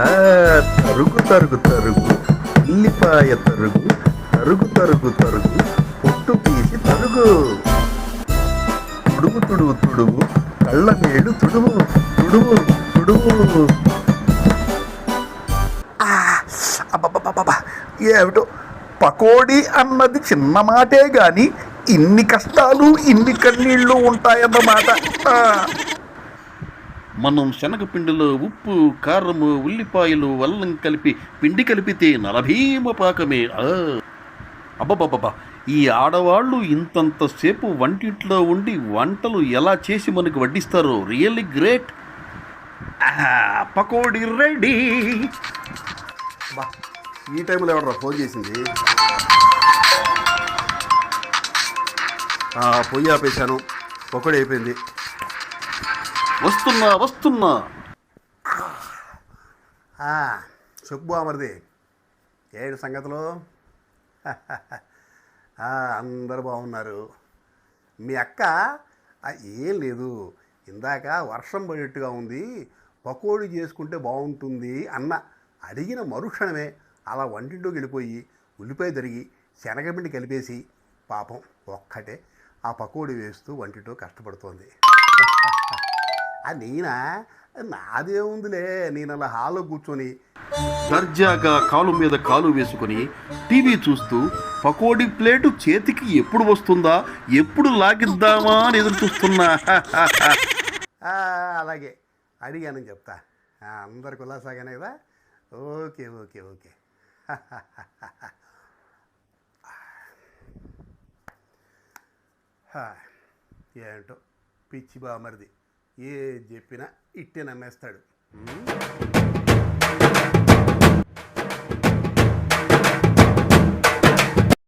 ఆ, తరుగు తరుగు తరుగు ఉల్లిపాయ తరుగు తరుగు తరుగు తరుగు పొట్టు తీసి తరుగు తుడుగు తుడుగు తుడుగు కళ్ళ మేడు తుడుగు తుడుగు తుడుగు. అబ్బబ్బబ్బబ్బా, ఏమిటో పకోడీ అన్నది చిన్న మాటే గాని ఇన్ని కష్టాలు ఇన్ని కన్నీళ్ళు ఉంటాయన్నమాట. మనం శనగపిండిలో ఉప్పు కారము ఉల్లిపాయలు అల్లం కలిపి పిండి కలిపితే నలభీమ పాకమే. అబ్బబ్బబ్బా, ఈ ఆడవాళ్ళు ఇంతంతసేపు వంటింట్లో ఉండి వంటలు ఎలా చేసి మనకు వడ్డిస్తారో రియల్లీ గ్రేట్. పకోడీ రెడీ. బా, ఈ టైంలో ఎవడరా ఫోన్ చేసింది? పొయ్యి ఆపేశాను, పకోడీ అయిపోయింది. వస్తున్నా వస్తున్నా. చెప్పు అమర్ది, ఏడు సంగతులు? అందరు బాగున్నారు. మీ అక్క ఏం లేదు, ఇందాక వర్షం పడేట్టుగా ఉంది, పకోడీ చేసుకుంటే బాగుంటుంది అన్న అడిగిన మరుక్షణమే అలా వంటింట్లోకి వెళ్ళిపోయి ఉల్లిపాయ తరిగి శనగపిండి కలిపేసి పాపం ఒక్కటే ఆ పకోడీ వేస్తూ వంటింట్లో కష్టపడుతోంది. నేనా, నాదేముందిలే, నేను అలా హాల్లో కూర్చొని దర్జాగా కాలు మీద కాలు వేసుకొని టీవీ చూస్తూ పకోడీ ప్లేటు చేతికి ఎప్పుడు వస్తుందా ఎప్పుడు లాగిద్దామా అని ఎదురు చూస్తున్నా. అలాగే అడిగానని చెప్తా. అందరికి ఉల్లాసాగానే కదా? Okay okay okay. ఏంటో పిచ్చి బామరిది, ఏ చెప్పినా ఇట్టే నమ్మేస్తాడు.